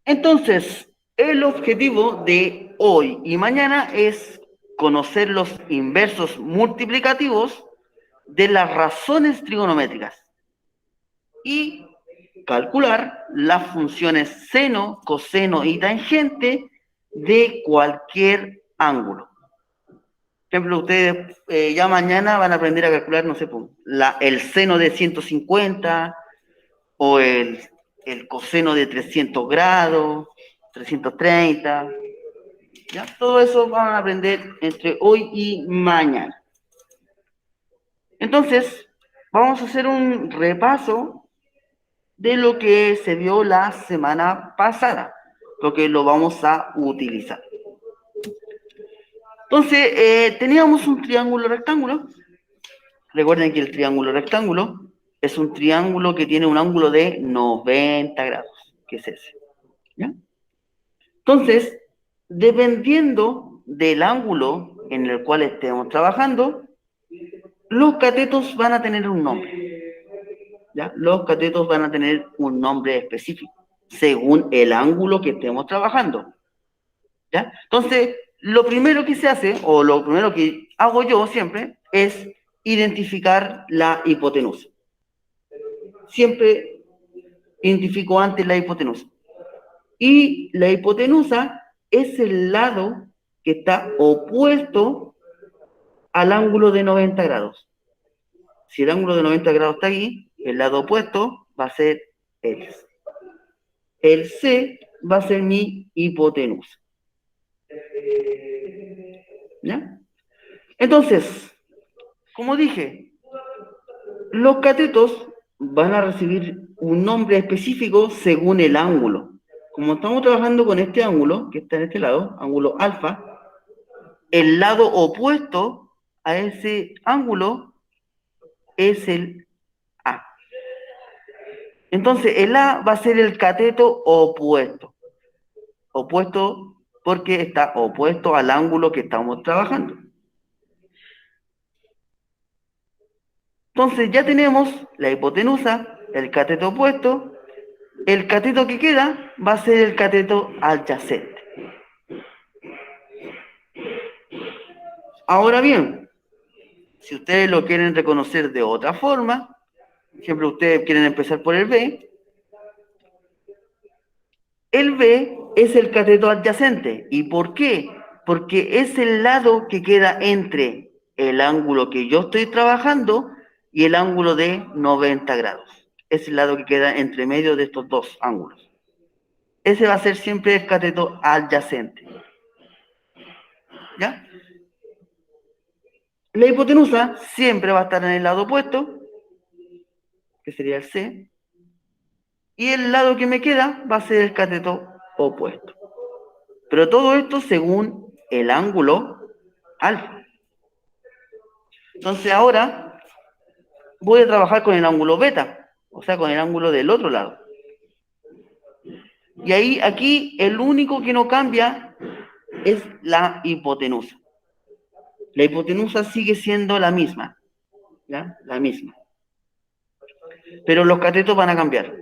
Entonces, el objetivo de hoy y mañana es conocer los inversos multiplicativos de las razones trigonométricas y calcular las funciones seno, coseno y tangente de cualquier ángulo. Por ejemplo, ustedes ya mañana van a aprender a calcular, no sé, el seno de 150 o el coseno de 300 grados, 330. ¿Ya? Todo eso van a aprender entre hoy y mañana. Entonces, vamos a hacer un repaso de lo que se vio la semana pasada, lo que lo vamos a utilizar. Entonces, teníamos un triángulo rectángulo. Recuerden que el triángulo rectángulo es un triángulo que tiene un ángulo de 90 grados, que es ese. ¿Ya? Entonces, dependiendo del ángulo en el cual estemos trabajando, los catetos van a tener un nombre. ¿Ya? Los catetos van a tener un nombre específico, según el ángulo que estemos trabajando. ¿Ya? Entonces, lo primero que se hace, o lo primero que hago yo siempre, es identificar la hipotenusa. Siempre identifico antes la hipotenusa. Y la hipotenusa es el lado que está opuesto al ángulo de 90 grados. Si el ángulo de 90 grados está aquí, el lado opuesto va a ser el C. El C va a ser mi hipotenusa. ¿Ya? Entonces, como dije, los catetos van a recibir un nombre específico según el ángulo. Como estamos trabajando con este ángulo, que está en este lado, ángulo alfa, el lado opuesto a ese ángulo es el A. Entonces, el A va a ser el cateto opuesto. Opuesto porque está opuesto al ángulo que estamos trabajando. Entonces, ya tenemos la hipotenusa, el cateto opuesto. El cateto que queda va a ser el cateto adyacente. Ahora bien, si ustedes lo quieren reconocer de otra forma, por ejemplo, ustedes quieren empezar por el B es el cateto adyacente. ¿Y por qué? Porque es el lado que queda entre el ángulo que yo estoy trabajando y el ángulo de 90 grados. Es el lado que queda entre medio de estos dos ángulos. Ese va a ser siempre el cateto adyacente. ¿Ya? La hipotenusa siempre va a estar en el lado opuesto, que sería el C, y el lado que me queda va a ser el cateto opuesto. Pero todo esto según el ángulo alfa. Entonces ahora voy a trabajar con el ángulo beta, o sea, con el ángulo del otro lado. Y ahí, aquí, el único que no cambia es la hipotenusa. La hipotenusa sigue siendo la misma, ¿ya? La misma. Pero los catetos van a cambiar.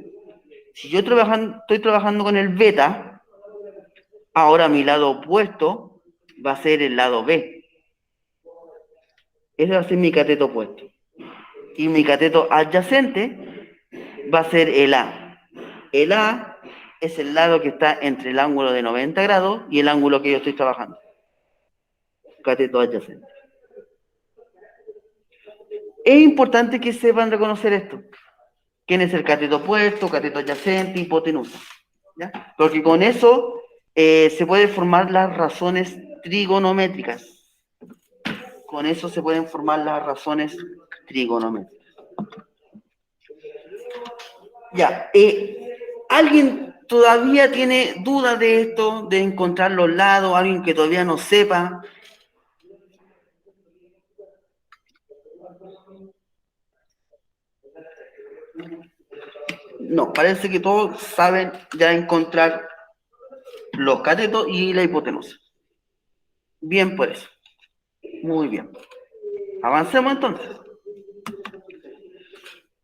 Si yo estoy trabajando con el beta, ahora mi lado opuesto va a ser el lado B. Ese va a ser mi cateto opuesto. Y mi cateto adyacente va a ser el A. El A es el lado que está entre el ángulo de 90 grados y el ángulo que yo estoy trabajando. Cateto adyacente. Es importante que sepan reconocer esto. ¿Quién es el cateto opuesto, cateto adyacente, hipotenusa? ¿Ya? Porque con eso se pueden formar las razones trigonométricas. Con eso se pueden formar las razones trigonométricas. Ya, ¿alguien todavía tiene dudas de esto, de encontrar los lados? ¿Alguien que todavía no sepa? No, parece que todos saben ya encontrar los catetos y la hipotenusa. Bien por eso. Muy bien. Avancemos entonces.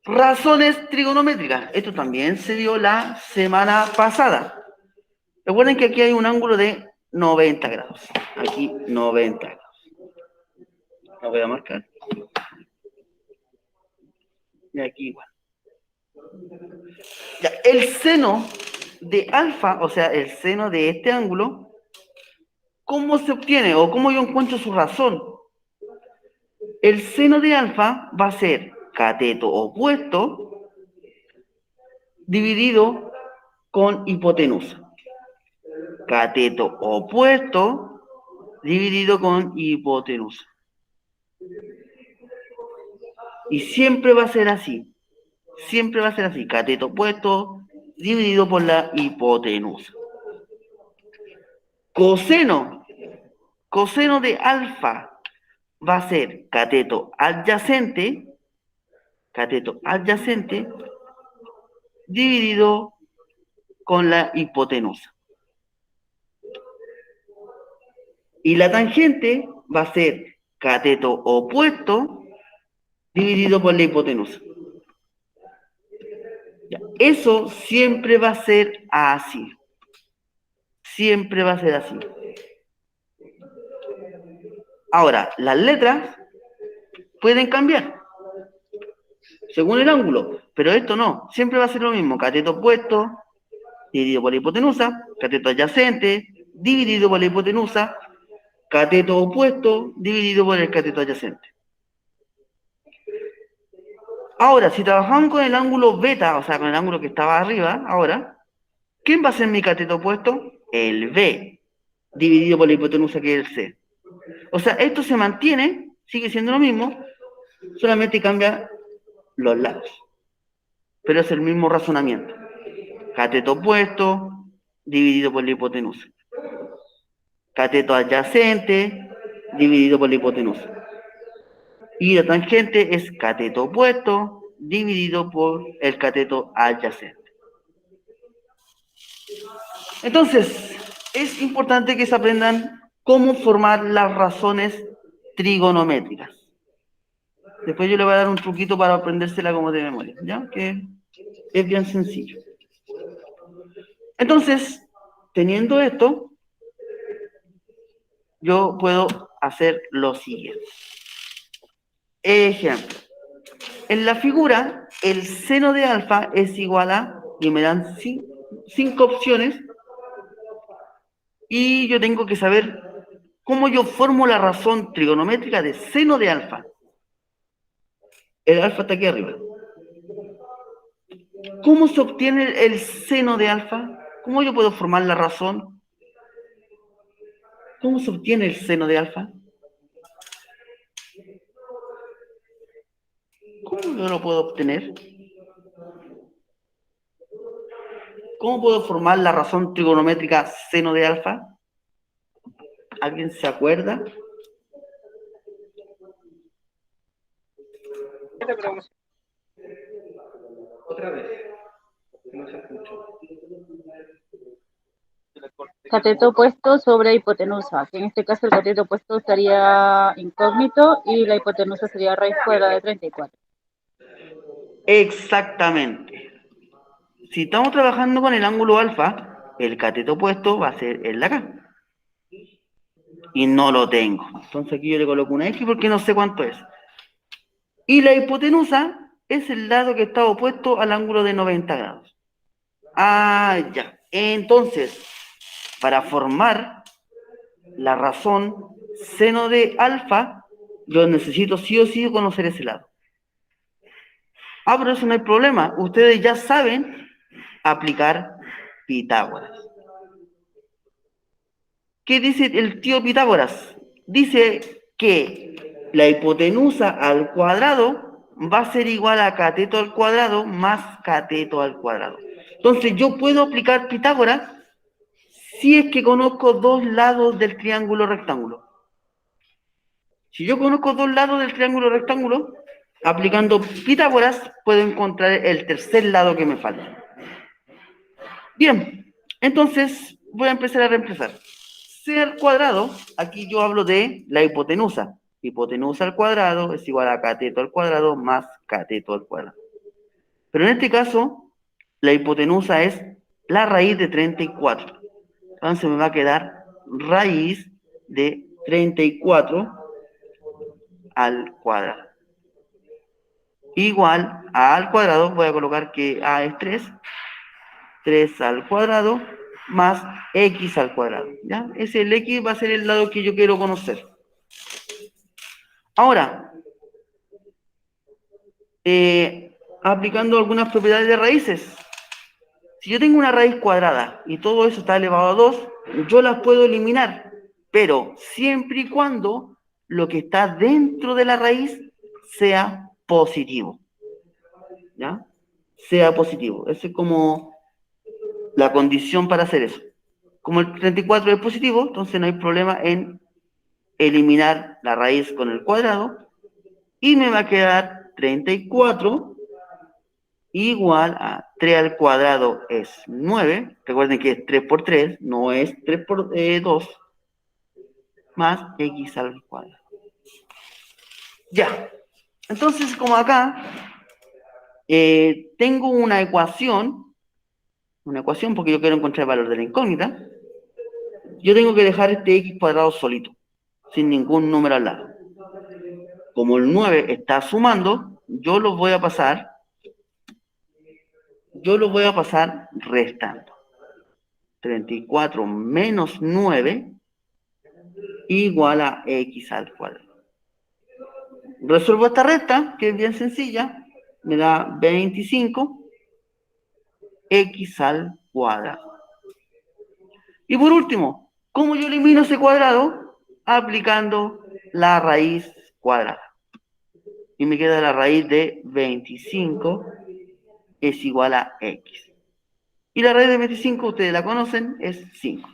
Razones trigonométricas. Esto también se dio la semana pasada. Recuerden que aquí hay un ángulo de 90 grados. Aquí 90 grados. Lo voy a marcar. Y aquí igual. Ya, el seno de alfa, o sea, el seno de este ángulo, ¿cómo se obtiene o cómo yo encuentro su razón? El seno de alfa va a ser cateto opuesto dividido con hipotenusa. Cateto opuesto dividido con hipotenusa. Y siempre va a ser así. Siempre va a ser así. Cateto opuesto dividido por la hipotenusa. Coseno. Coseno de alfa va a ser cateto adyacente dividido con la hipotenusa. Y la tangente va a ser cateto opuesto dividido por la hipotenusa. Ya, eso siempre va a ser así. Siempre va a ser así. Ahora, las letras pueden cambiar según el ángulo, pero esto no. Siempre va a ser lo mismo. Cateto opuesto dividido por la hipotenusa, cateto adyacente dividido por la hipotenusa, cateto opuesto dividido por el cateto adyacente. Ahora, si trabajamos con el ángulo beta, o sea, con el ángulo que estaba arriba, ahora, ¿quién va a ser mi cateto opuesto? El B, dividido por la hipotenusa que es el C. O sea, esto se mantiene, sigue siendo lo mismo, solamente cambia los lados. Pero es el mismo razonamiento. Cateto opuesto dividido por la hipotenusa. Cateto adyacente dividido por la hipotenusa. Y la tangente es cateto opuesto dividido por el cateto adyacente. Entonces, es importante que se aprendan cómo formar las razones trigonométricas. Después yo le voy a dar un truquito para aprendérsela como de memoria, ¿ya? Que es bien sencillo. Entonces, teniendo esto, yo puedo hacer lo siguiente. Ejemplo. En la figura, el seno de alfa es igual a, y me dan 5 opciones, y yo tengo que saber cómo yo formo la razón trigonométrica de seno de alfa. El alfa está aquí arriba. ¿Cómo se obtiene el seno de alfa? ¿Cómo yo puedo formar la razón? ¿Cómo se obtiene el seno de alfa? ¿Cómo yo lo puedo obtener? ¿Cómo puedo formar la razón trigonométrica seno de alfa? ¿Alguien se acuerda? Otra vez. No se escuchó. Cateto opuesto sobre hipotenusa, que en este caso el cateto opuesto estaría incógnito y la hipotenusa sería raíz cuadrada de 34. Exactamente. Si estamos trabajando con el ángulo alfa, el cateto opuesto va a ser el de acá. Y no lo tengo. Entonces aquí yo le coloco una X porque no sé cuánto es. Y la hipotenusa es el lado que está opuesto al ángulo de 90 grados. Ah, ya. Entonces, para formar la razón seno de alfa, yo necesito sí o sí conocer ese lado. Ah, pero eso no hay problema. Ustedes ya saben aplicar Pitágoras. ¿Qué dice el tío Pitágoras? Dice que la hipotenusa al cuadrado va a ser igual a cateto al cuadrado más cateto al cuadrado. Entonces yo puedo aplicar Pitágoras si es que conozco dos lados del triángulo rectángulo. Si yo conozco dos lados del triángulo rectángulo, aplicando Pitágoras puedo encontrar el tercer lado que me falta. Bien, entonces voy a empezar a reemplazar. C al cuadrado, aquí yo hablo de la hipotenusa. Hipotenusa al cuadrado es igual a cateto al cuadrado más cateto al cuadrado. Pero en este caso, la hipotenusa es la raíz de 34. Entonces me va a quedar raíz de 34 al cuadrado. Igual a al cuadrado, voy a colocar que a es 3 al cuadrado más x al cuadrado. ¿Ya? Ese el x va a ser el lado que yo quiero conocer. Ahora, aplicando algunas propiedades de raíces. Si yo tengo una raíz cuadrada y todo eso está elevado a 2, yo las puedo eliminar, pero siempre y cuando lo que está dentro de la raíz sea positivo. ¿Ya? Sea positivo. Esa es como la condición para hacer eso. Como el 34 es positivo, entonces no hay problema en eliminar la raíz con el cuadrado y me va a quedar 34 igual a 3 al cuadrado es 9. Recuerden que es 3 por 3, no es 3 por 2, más x al cuadrado. Ya. Entonces, como acá tengo una ecuación porque yo quiero encontrar el valor de la incógnita, yo tengo que dejar este x cuadrado solito, sin ningún número al lado. Como el 9 está sumando, yo lo voy a pasar restando. 34 menos 9 igual a x al cuadrado. Resuelvo esta recta, que es bien sencilla, me da 25 x al cuadrado. Y por último, ¿cómo yo elimino ese cuadrado? Aplicando la raíz cuadrada. Y me queda la raíz de 25 es igual a x. Y la raíz de 25, ustedes la conocen, es 5.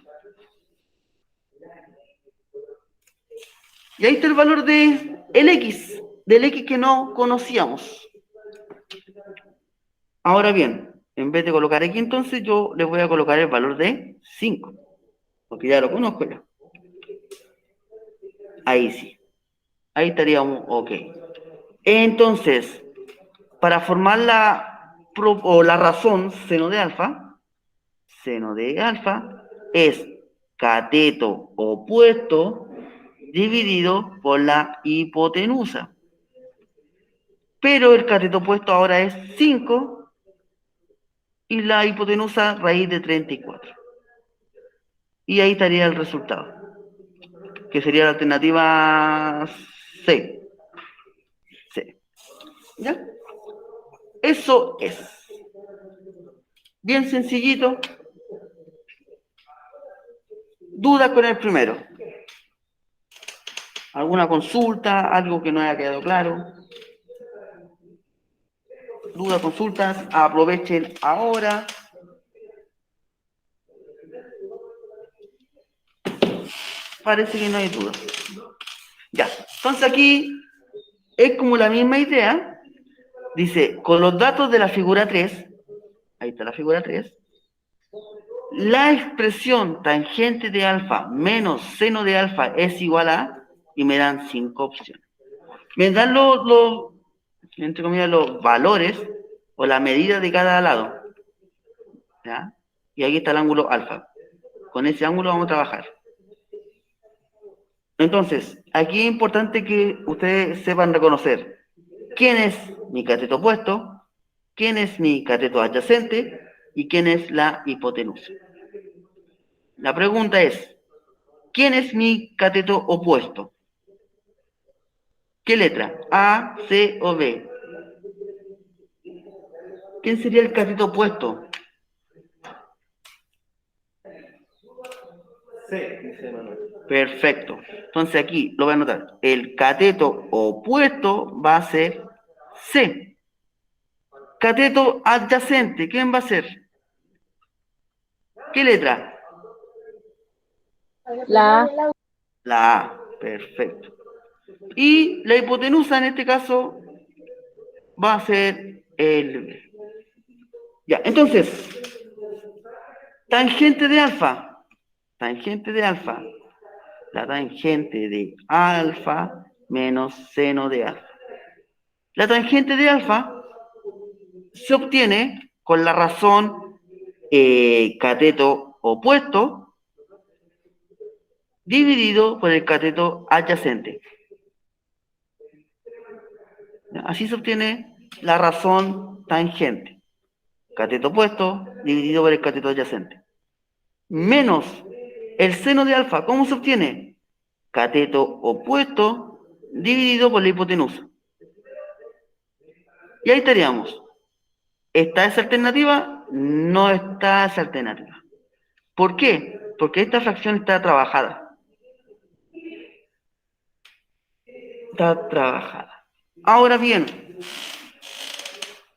Y ahí está el valor de el x, del x que no conocíamos. Ahora bien, en vez de colocar x, entonces yo le voy a colocar el valor de 5, porque ya lo conozco ya. Ahí sí. Ahí estaríamos ok. Entonces, para formar la razón seno de alfa es cateto opuesto dividido por la hipotenusa. Pero el cateto opuesto ahora es 5 y la hipotenusa raíz de 34. Y ahí estaría el resultado, que sería la alternativa C. C. ¿Ya? Eso es. Bien sencillito. ¿Dudas con el primero? ¿Alguna consulta? ¿Algo que no haya quedado claro? ¿Dudas, consultas? Aprovechen ahora. Parece que no hay dudas. Ya. Entonces aquí es como la misma idea. Dice, con los datos de la figura 3, ahí está la figura 3, la expresión tangente de alfa menos seno de alfa es igual a, y me dan 5 opciones. Me dan entre comillas, los valores o la medida de cada lado. ¿Ya? Y aquí está el ángulo alfa. Con ese ángulo vamos a trabajar. Entonces, aquí es importante que ustedes sepan reconocer quién es mi cateto opuesto, quién es mi cateto adyacente y quién es la hipotenusa. La pregunta es, ¿quién es mi cateto opuesto? ¿Qué letra? ¿A, C o B? ¿Quién sería el cateto opuesto? C, dice Manuel. Perfecto. Entonces aquí lo voy a anotar. El cateto opuesto va a ser C. Cateto adyacente, ¿quién va a ser? ¿Qué letra? La A. La A. Perfecto. Y la hipotenusa en este caso va a ser el B. Ya, entonces, tangente de alfa. Tangente de alfa. La tangente de alfa menos seno de alfa. La tangente de alfa se obtiene con la razón cateto opuesto dividido por el cateto adyacente. Así se obtiene la razón tangente. Cateto opuesto dividido por el cateto adyacente. Menos el seno de alfa. ¿Cómo se obtiene? Cateto opuesto dividido por la hipotenusa. Y ahí estaríamos. ¿Está esa alternativa? No está esa alternativa. ¿Por qué? Porque esta fracción está trabajada. Está trabajada. Ahora bien,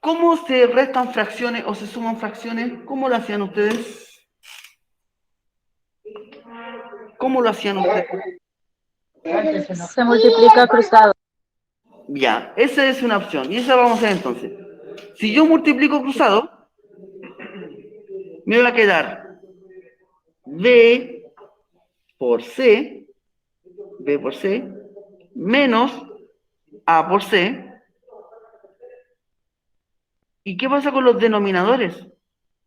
¿cómo se restan fracciones o se suman fracciones? ¿Cómo lo hacían ustedes? ¿Cómo lo hacían ustedes? Se multiplica cruzado. Ya, esa es una opción. Y esa vamos a hacer entonces. Si yo multiplico cruzado, me va a quedar B por C, B por C, menos A por C. ¿Y qué pasa con los denominadores?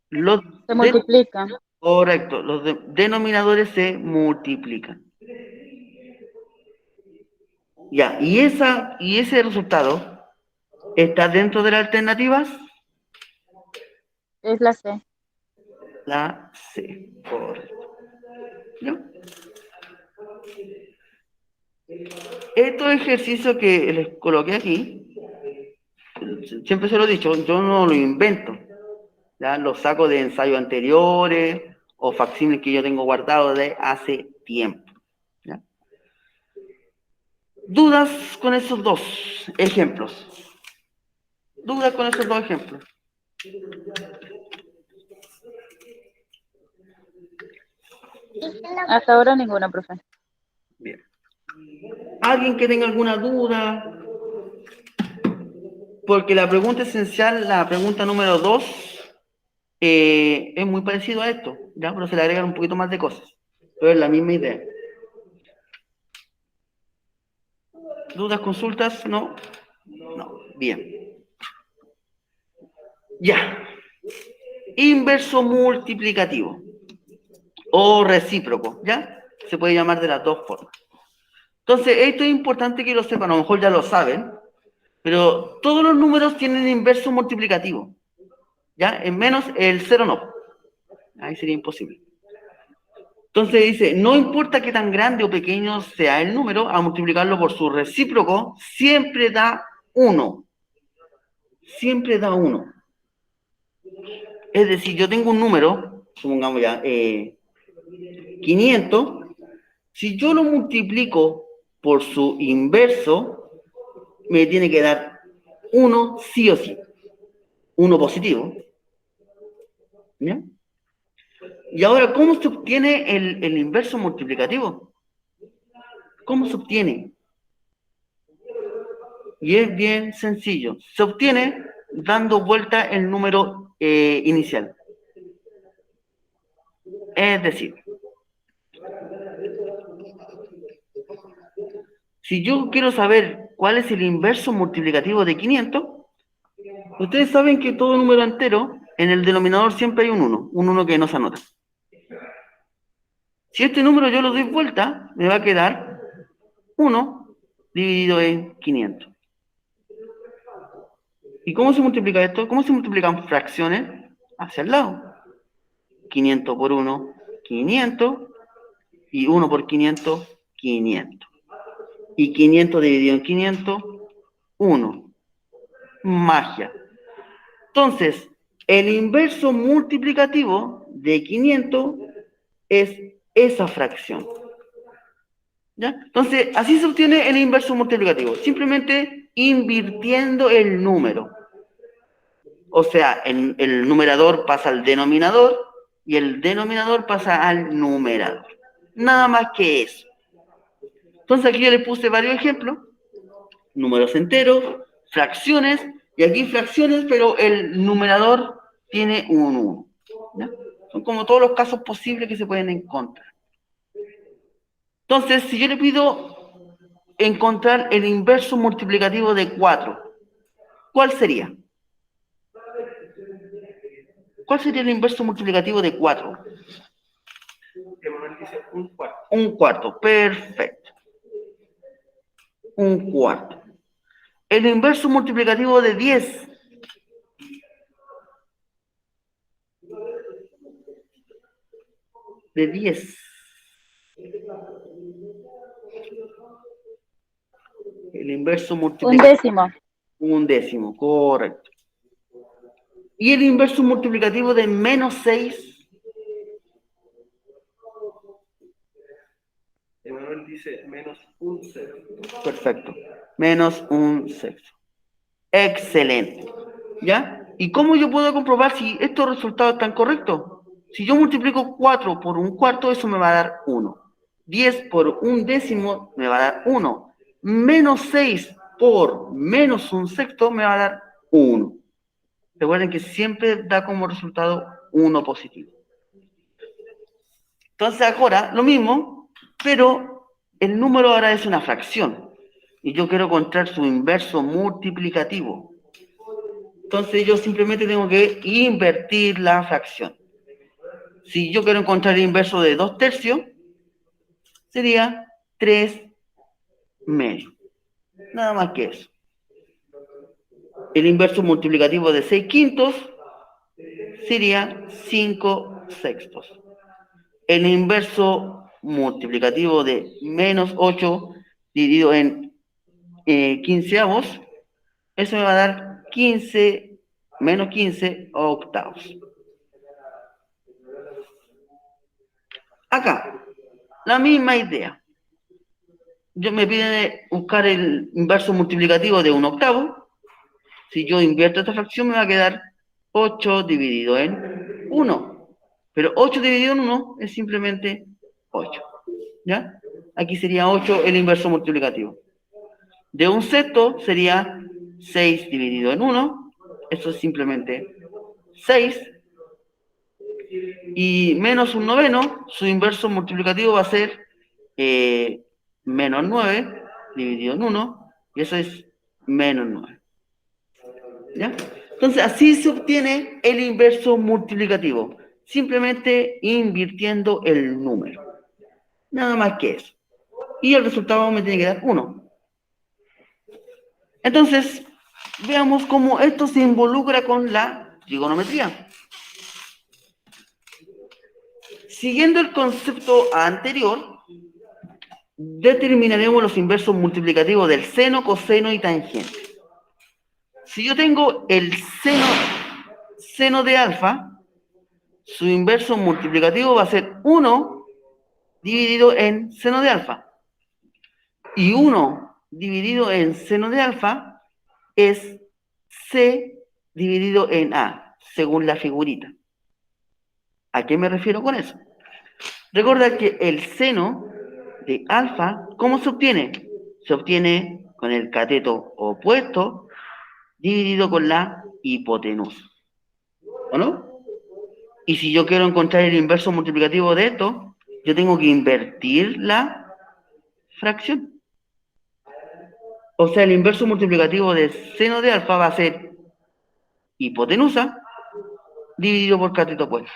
Se multiplican. Correcto, los denominadores se multiplican. Ya, y ese resultado está dentro de las alternativas. Es la C. La C, correcto. ¿Ya? Estos ejercicios que les coloqué aquí, siempre se lo he dicho, yo no lo invento. ¿Ya? Los saco de ensayos anteriores o facsímiles que yo tengo guardados de hace tiempo. ¿Ya? ¿Dudas con esos dos ejemplos? ¿Dudas con esos dos ejemplos? Hasta ahora ninguna, profe. Bien. ¿Alguien que tenga alguna duda? Porque la pregunta esencial, la pregunta número 2, es muy parecido a esto, ¿ya? Pero se le agregan un poquito más de cosas. Pero es la misma idea. ¿Dudas, consultas? ¿No? No. Bien. Ya. Inverso multiplicativo. O recíproco, ¿ya? Se puede llamar de las dos formas. Entonces, esto es importante que lo sepan, a lo mejor ya lo saben, pero todos los números tienen inverso multiplicativo, ¿ya? En menos el cero no. Ahí sería imposible. Entonces dice, no importa qué tan grande o pequeño sea el número, a multiplicarlo por su recíproco, siempre da 1. Siempre da 1. Es decir, yo tengo un número, supongamos ya, 500, si yo lo multiplico por su inverso, me tiene que dar 1 sí o sí. 1 positivo. ¿Ya? Y ahora, ¿cómo se obtiene el inverso multiplicativo? ¿Cómo se obtiene? Y es bien sencillo. Se obtiene dando vuelta el número inicial. Es decir, si yo quiero saber cuál es el inverso multiplicativo de 500, ustedes saben que todo número entero, en el denominador siempre hay un 1 que no se anota. Si este número yo lo doy vuelta, me va a quedar 1 dividido en 500. ¿Y cómo se multiplica esto? ¿Cómo se multiplican fracciones? Hacia el lado. 500 por 1, 500. Y 1 por 500, 500. Y 500 dividido en 500, 1. Magia. Entonces, el inverso multiplicativo de 500 es esa fracción. ¿Ya? Entonces, así se obtiene el inverso multiplicativo. Simplemente invirtiendo el número. O sea, el numerador pasa al denominador y el denominador pasa al numerador. Nada más que eso. Entonces aquí yo les puse varios ejemplos. Números enteros, fracciones, y aquí fracciones, pero el numerador tiene un 1. ¿Ya? Son como todos los casos posibles que se pueden encontrar. Entonces, si yo le pido encontrar el inverso multiplicativo de 4, ¿cuál sería? ¿Cuál sería el inverso multiplicativo de 4? Emanuel dice un cuarto. Un cuarto, perfecto. Un cuarto. El inverso multiplicativo de 10. De 10. El inverso Un multiplicativo. décimo. Un décimo, correcto. Y el inverso multiplicativo de menos 6. Emanuel dice menos un sexto. Perfecto. Menos un sexto. Excelente. ¿Ya? ¿Y cómo yo puedo comprobar si estos resultados están correctos? Si yo multiplico 4 por un cuarto, eso me va a dar 1. 10 por un décimo me va a dar 1. Menos 6 por menos un sexto me va a dar 1. Recuerden que siempre da como resultado 1 positivo. Entonces ahora lo mismo, pero el número ahora es una fracción. Y yo quiero encontrar su inverso multiplicativo. Entonces yo simplemente tengo que invertir la fracción. Si yo quiero encontrar el inverso de 2 tercios, sería 3 medios. Nada más que eso. El inverso multiplicativo de 6 quintos sería 5 sextos. El inverso multiplicativo de menos 8 dividido en quinceavos, eso me va a dar 15, menos 15 octavos. Acá, la misma idea. Yo me piden buscar el inverso multiplicativo de un octavo. Si yo invierto esta fracción me va a quedar 8 dividido en 1. Pero 8 dividido en 1 es simplemente 8. ¿Ya? Aquí sería 8 el inverso multiplicativo. De un sexto sería 6 dividido en 1. Eso es simplemente 6. Y menos un noveno, su inverso multiplicativo va a ser menos 9 dividido en 1. Y eso es menos 9. ¿Ya? Entonces, así se obtiene el inverso multiplicativo. Simplemente invirtiendo el número. Nada más que eso. Y el resultado me tiene que dar 1. Entonces, veamos cómo esto se involucra con la trigonometría. Siguiendo el concepto anterior, determinaremos los inversos multiplicativos del seno, coseno y tangente. Si yo tengo el seno de alfa, su inverso multiplicativo va a ser 1 dividido en seno de alfa. Y 1 dividido en seno de alfa es C dividido en A, según la figurita. ¿A qué me refiero con eso? Recuerda que el seno de alfa, ¿cómo se obtiene? Se obtiene con el cateto opuesto dividido con la hipotenusa. ¿O no? Y si yo quiero encontrar el inverso multiplicativo de esto, yo tengo que invertir la fracción. O sea, el inverso multiplicativo de seno de alfa va a ser hipotenusa dividido por cateto opuesto.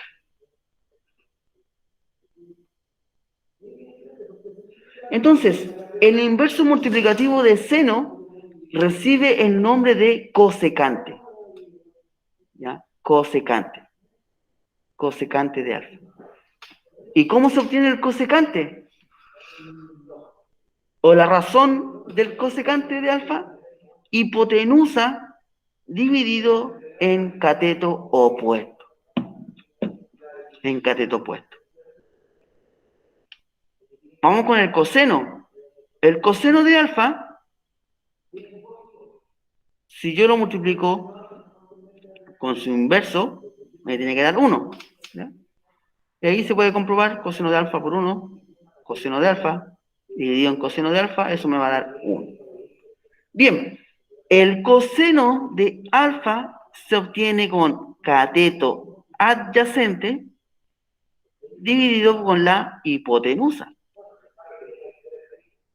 Entonces, el inverso multiplicativo de seno recibe el nombre de cosecante. ¿Ya? Cosecante. Cosecante de alfa. ¿Y cómo se obtiene el cosecante? O la razón del cosecante de alfa, hipotenusa dividido en cateto opuesto. En cateto opuesto. Vamos con el coseno. El coseno de alfa, si yo lo multiplico con su inverso, me tiene que dar 1. ¿Ya? Y ahí se puede comprobar coseno de alfa por 1, coseno de alfa, dividido en coseno de alfa, eso me va a dar 1. Bien, el coseno de alfa se obtiene con cateto adyacente dividido con la hipotenusa.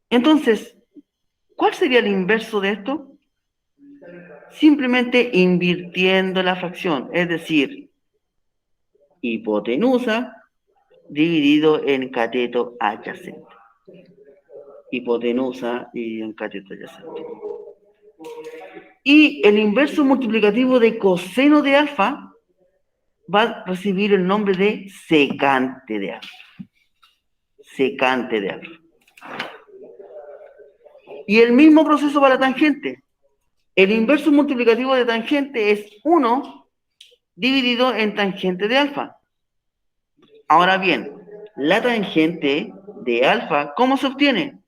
Entonces, ¿cuál sería el inverso de esto? Simplemente invirtiendo la fracción, es decir, hipotenusa dividido en cateto adyacente. Hipotenusa dividido en cateto adyacente. Y el inverso multiplicativo de coseno de alfa va a recibir el nombre de secante de alfa. Secante de alfa. Y el mismo proceso para la tangente. El inverso multiplicativo de tangente es 1 dividido en tangente de alfa. Ahora bien, la tangente de alfa, ¿cómo se obtiene?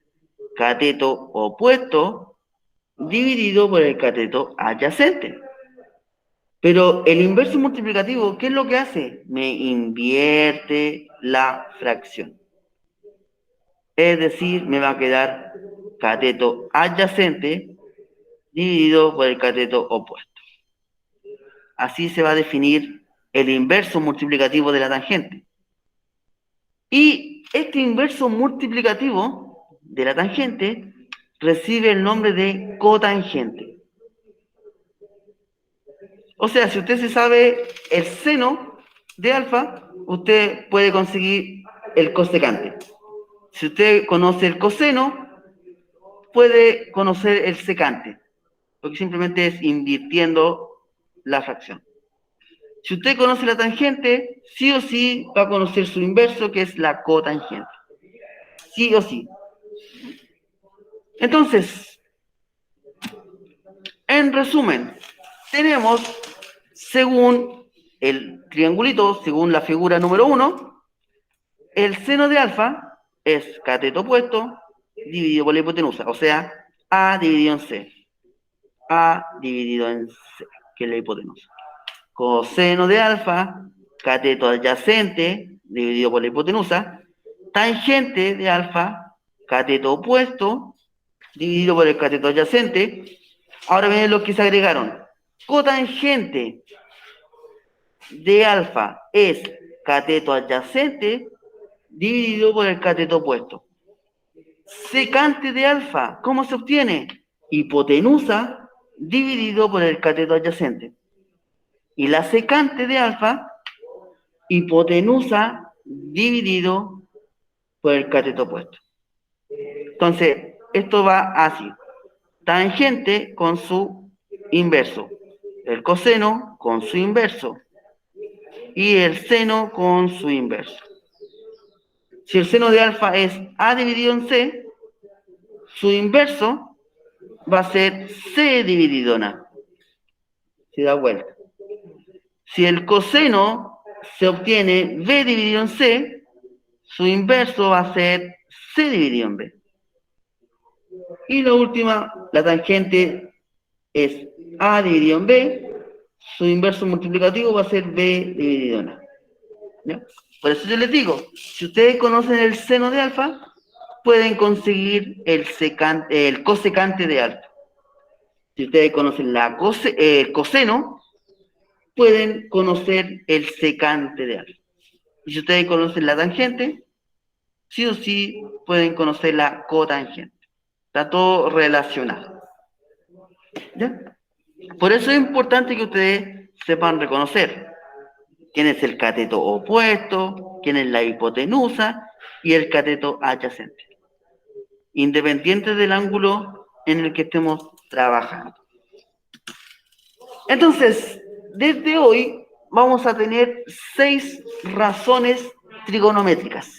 Cateto opuesto dividido por el cateto adyacente. Pero el inverso multiplicativo, ¿qué es lo que hace? Me invierte la fracción. Es decir, me va a quedar cateto adyacente dividido por el cateto opuesto. Así se va a definir el inverso multiplicativo de la tangente. Y este inverso multiplicativo de la tangente recibe el nombre de cotangente. O sea, si usted se sabe el seno de alfa, usted puede conseguir el cosecante. Si usted conoce el coseno, puede conocer el secante, porque simplemente es invirtiendo la fracción. Si usted conoce la tangente, sí o sí va a conocer su inverso, que es la cotangente. Sí o sí. Entonces, en resumen, tenemos, según el triangulito, según la figura número 1, el seno de alfa es cateto opuesto dividido por la hipotenusa, o sea, A dividido en C. A dividido en C, que es la hipotenusa. Coseno de alfa, cateto adyacente, dividido por la hipotenusa. Tangente de alfa, cateto opuesto, dividido por el cateto adyacente. Ahora vienen los que se agregaron. Cotangente de alfa es cateto adyacente, dividido por el cateto opuesto. Secante de alfa, ¿cómo se obtiene? Hipotenusa, dividido por el cateto adyacente. Y la secante de alfa, hipotenusa dividido por el cateto opuesto. Entonces, esto va así. Tangente con su inverso. El coseno con su inverso. Y el seno con su inverso. Si el seno de alfa es A dividido en C, su inverso va a ser C dividido en A. Se da vuelta. Si el coseno se obtiene B dividido en C, su inverso va a ser C dividido en B. Y la última, la tangente es A dividido en B, su inverso multiplicativo va a ser B dividido en A. ¿Ya? Por eso yo les digo, si ustedes conocen el seno de alfa, pueden conseguir el cosecante de alfa. Si ustedes conocen el coseno, pueden conocer el secante de alfa. Y si ustedes conocen la tangente, sí o sí pueden conocer la cotangente. Está todo relacionado. ¿Ya? Por eso es importante que ustedes sepan reconocer quién es el cateto opuesto, quién es la hipotenusa y el cateto adyacente, independiente del ángulo en el que estemos trabajando. Entonces, desde hoy vamos a tener 6 razones trigonométricas.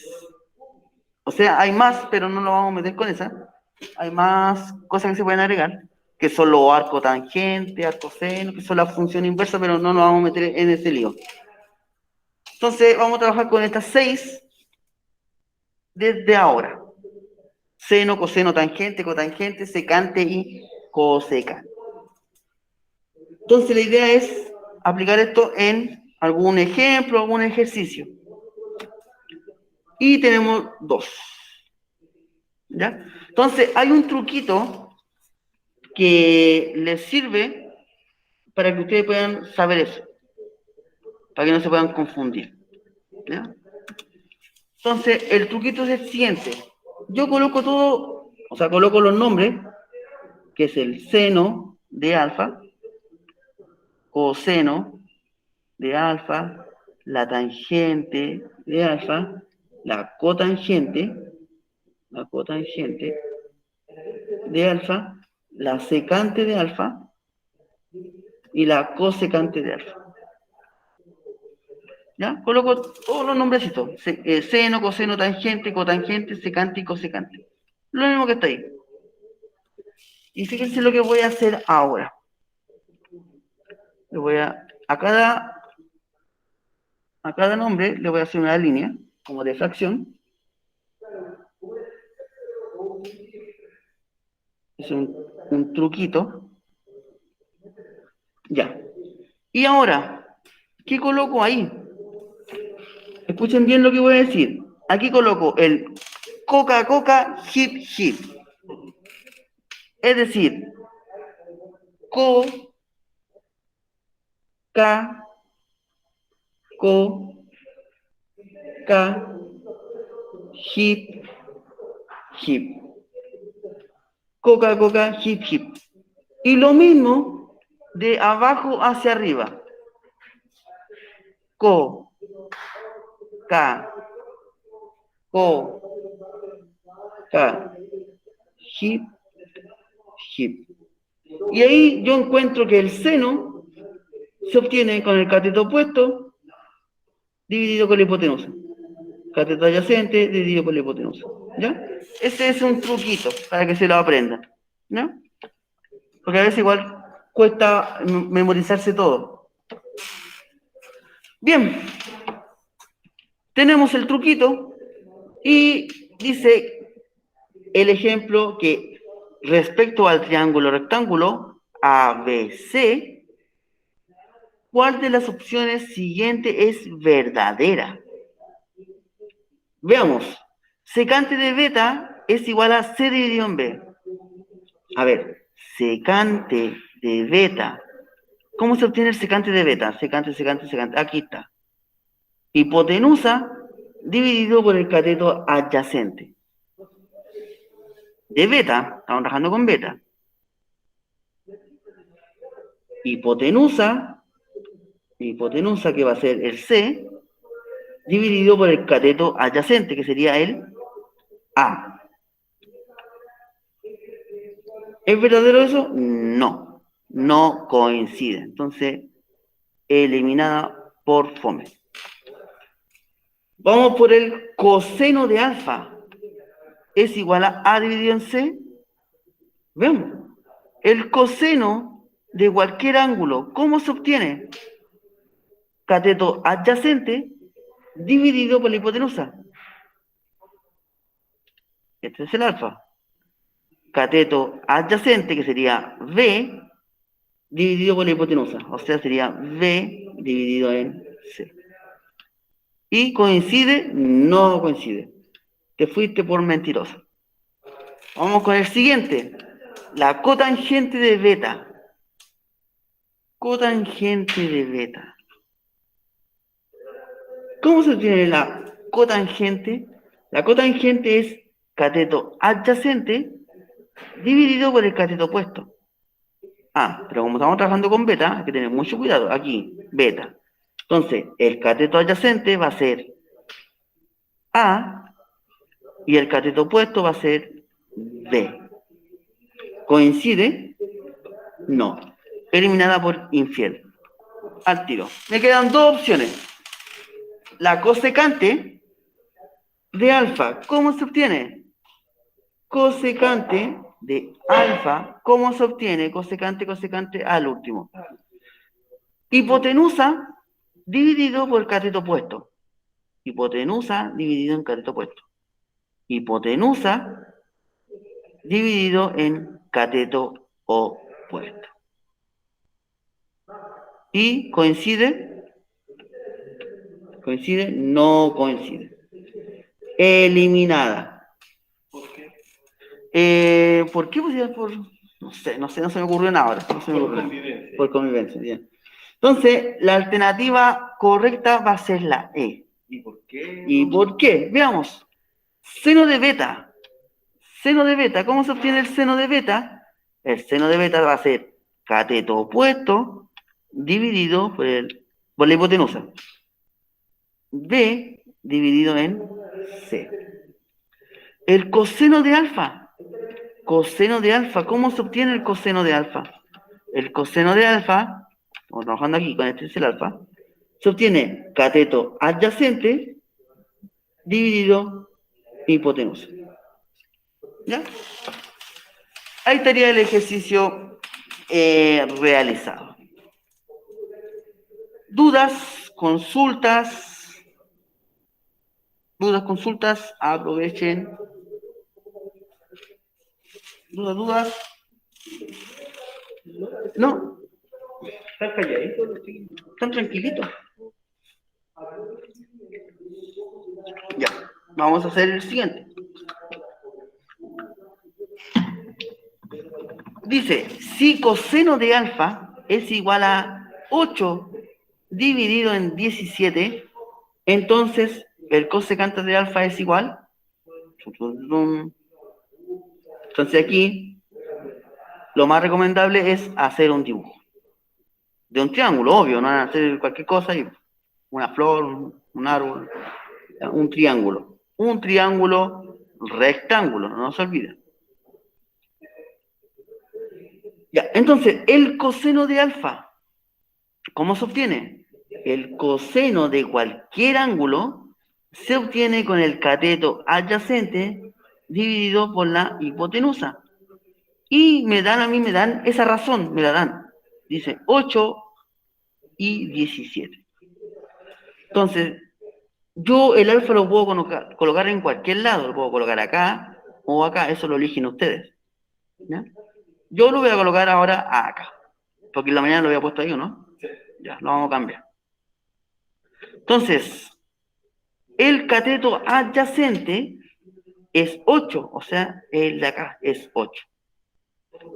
O sea, hay más, pero no lo vamos a meter con esa. Hay más cosas que se pueden agregar, que son los arco tangente, arco seno, que son la función inversa, pero no nos vamos a meter en ese lío. Entonces, vamos a trabajar con estas 6 desde ahora. Seno, coseno, tangente, cotangente, secante y cosecante. Entonces, la idea es aplicar esto en algún ejemplo, algún ejercicio. Y tenemos 2. ¿Ya? Entonces, hay un truquito que les sirve para que ustedes puedan saber eso, para que no se puedan confundir. ¿Ya? Entonces, el truquito es el siguiente. Yo coloco todo, o sea, coloco los nombres, que es el seno de alfa, coseno de alfa, la tangente de alfa la cotangente de alfa, la secante de alfa y la cosecante de alfa. ¿Ya? Coloco todos los nombrecitos. Seno, coseno, tangente, cotangente, secante y cosecante. Lo mismo que está ahí. Y fíjense lo que voy a hacer ahora. Le voy a cada nombre le voy a hacer una línea, como de fracción. Es un truquito. Ya. Y ahora, ¿qué coloco ahí? Escuchen bien lo que voy a decir. Aquí coloco el coca, hip, hip. Es decir, co, ca, hip, hip. Coca, hip, hip. Y lo mismo de abajo hacia arriba. Co, ca, hip, hip. Y ahí yo encuentro que el seno se obtiene con el cateto opuesto dividido por la hipotenusa. Cateto adyacente dividido por la hipotenusa. ¿Ya? Ese es un truquito para que se lo aprendan. ¿No? Porque a veces igual cuesta memorizarse todo. Bien. Tenemos el truquito y dice el ejemplo que respecto al triángulo rectángulo ABC, ¿cuál de las opciones siguientes es verdadera? Veamos. Secante de beta es igual a C dividido en B. A ver, secante de beta. ¿Cómo se obtiene el secante de beta? Secante. Aquí está. Hipotenusa dividido por el cateto adyacente. De beta, estamos trabajando con beta. Hipotenusa que va a ser el C, dividido por el cateto adyacente, que sería el A. ¿Es verdadero eso? No, no coincide. Entonces, eliminada por fome. Vamos por el coseno de alfa. ¿Es igual a A dividido en C? Veamos. El coseno de cualquier ángulo, ¿cómo se obtiene? Cateto adyacente dividido por la hipotenusa. Este es el alfa. Cateto adyacente, que sería B, dividido por la hipotenusa. O sea, sería B dividido en C. ¿Y coincide? No coincide. Te fuiste por mentiroso. Vamos con el siguiente. La cotangente de beta. Cotangente de beta. ¿Cómo se obtiene la cotangente? La cotangente es cateto adyacente dividido por el cateto opuesto. Pero como estamos trabajando con beta, hay que tener mucho cuidado. Aquí, beta. Entonces, el cateto adyacente va a ser A y el cateto opuesto va a ser B. ¿Coincide? No. Eliminada por infiel. Al tiro. Me quedan dos opciones. La cosecante de alfa, ¿cómo se obtiene? Cosecante de alfa, ¿cómo se obtiene? Cosecante al último. Hipotenusa dividido por cateto opuesto. Hipotenusa dividido en cateto opuesto. Hipotenusa dividido en cateto opuesto. ¿Y coincide? ¿Coincide? No coincide. Eliminada. ¿Por qué? ¿Por qué? No sé, no se me ocurrió nada ahora. No se me Por ocurrió. convivencia. Por convivencia, bien. Entonces, la alternativa correcta va a ser la E. ¿Y por qué? ¿Y por qué? Veamos. Seno de beta. Seno de beta. ¿Cómo se obtiene el seno de beta? El seno de beta va a ser cateto opuesto dividido por la hipotenusa. B dividido en C. El coseno de alfa. Coseno de alfa. ¿Cómo se obtiene el coseno de alfa? El coseno de alfa, estamos trabajando aquí con este es el alfa, se obtiene cateto adyacente dividido hipotenusa. ¿Ya? Ahí estaría el ejercicio realizado. ¿Dudas? ¿Consultas? ¿Dudas? ¿Consultas? Aprovechen. ¿Dudas? No. Están calladitos los chiquillos. Están tranquilitos. Ya. Vamos a hacer el siguiente. Dice, si coseno de alfa es igual a 8 dividido en 17, entonces el cosecante de alfa es igual. Entonces aquí lo más recomendable es hacer un dibujo de un triángulo, obvio, no hacer cualquier cosa, y una flor, un árbol, un triángulo rectángulo, no se olviden. Ya, entonces, el coseno de alfa, ¿cómo se obtiene? El coseno de cualquier ángulo se obtiene con el cateto adyacente dividido por la hipotenusa. Y a mí me dan esa razón, me la dan. Dice 8 y 17. Entonces, yo el alfa lo puedo colocar en cualquier lado, lo puedo colocar acá o acá, eso lo eligen ustedes. ¿Ya? Yo lo voy a colocar ahora acá, porque en la mañana lo había puesto ahí, ¿o no? Sí. Ya, lo vamos a cambiar. Entonces, el cateto adyacente es 8, o sea, el de acá es 8.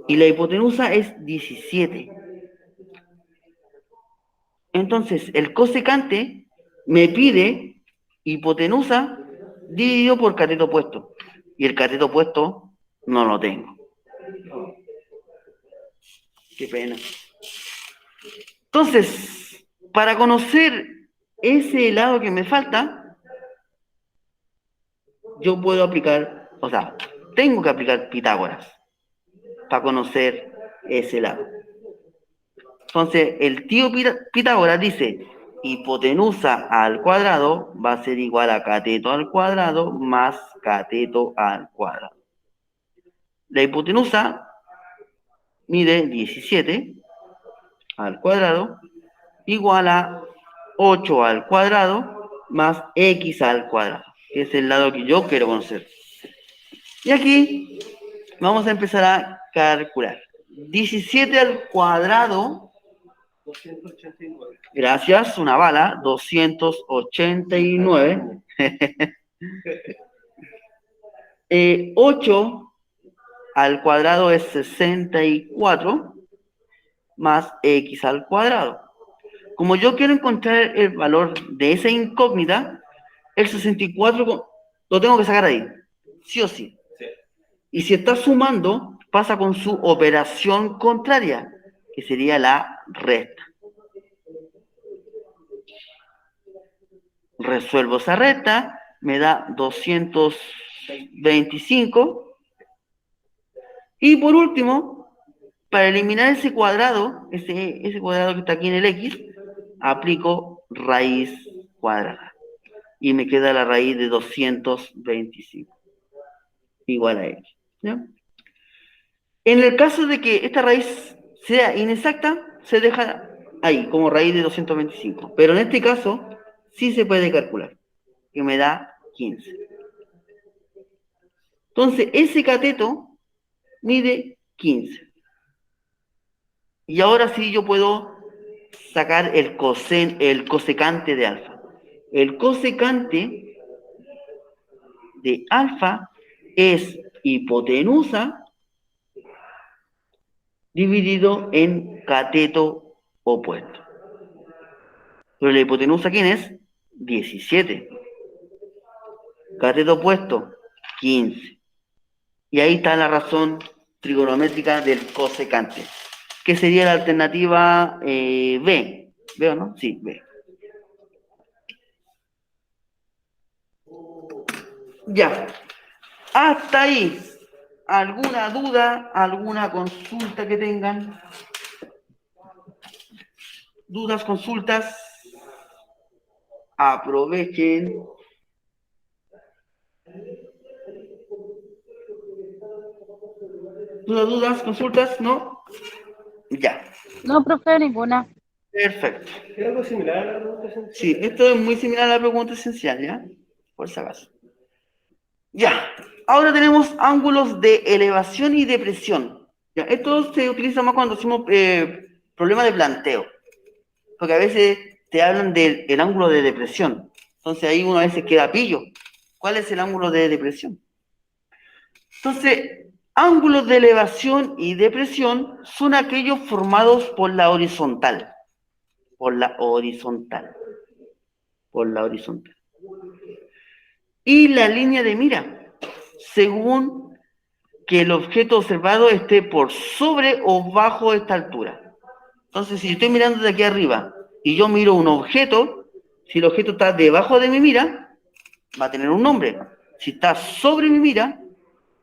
Y la hipotenusa es 17. Entonces, el cosecante me pide hipotenusa dividido por cateto opuesto. Y el cateto opuesto no lo tengo. Qué pena. Entonces, para conocer ese lado que me falta, yo puedo aplicar, o sea, tengo que aplicar Pitágoras para conocer ese lado. Entonces, el tío Pitágoras dice, hipotenusa al cuadrado va a ser igual a cateto al cuadrado más cateto al cuadrado. La hipotenusa mide 17 al cuadrado igual a 8 al cuadrado más x al cuadrado, que es el lado que yo quiero conocer. Y aquí vamos a empezar a calcular. 17 al cuadrado, 289. gracias, una bala, 289. 8 al cuadrado es 64 más x al cuadrado. Como yo quiero encontrar el valor de esa incógnita, el 64 lo tengo que sacar ahí, sí o sí. Sí. Y si está sumando, pasa con su operación contraria, que sería la resta. Resuelvo esa resta, me da 225. Y por último, para eliminar ese cuadrado, ese cuadrado que está aquí en el x, aplico raíz cuadrada. Y me queda la raíz de 225. Igual a x. ¿Ya? En el caso de que esta raíz sea inexacta, se deja ahí, como raíz de 225. Pero en este caso, sí se puede calcular, que me da 15. Entonces, ese cateto mide 15. Y ahora sí yo puedo sacar el cosecante de alfa. El cosecante de alfa es hipotenusa dividido en cateto opuesto. Pero la hipotenusa, ¿quién es? 17. Cateto opuesto, 15. Y ahí está la razón trigonométrica del cosecante, que sería la alternativa B. ¿Veo, no? Sí, B. Ya. Hasta ahí. ¿Alguna duda, alguna consulta que tengan? ¿Dudas, consultas? Aprovechen. ¿Dudas, consultas? ¿No? Ya. No, profe, ninguna. Perfecto. Es algo similar a la pregunta esencial. Sí, esto es muy similar a la pregunta esencial, ¿ya? Por si acaso. Ya. Ahora tenemos ángulos de elevación y depresión. Ya. Esto se utiliza más cuando hacemos problemas de planteo. Porque a veces te hablan del ángulo de depresión. Entonces ahí uno a veces queda pillo. ¿Cuál es el ángulo de depresión? Entonces, ángulos de elevación y depresión son aquellos formados por la horizontal. Por la horizontal. Por la horizontal. Y la línea de mira, según que el objeto observado esté por sobre o bajo esta altura. Entonces, si estoy mirando de aquí arriba y yo miro un objeto, si el objeto está debajo de mi mira, va a tener un nombre. Si está sobre mi mira,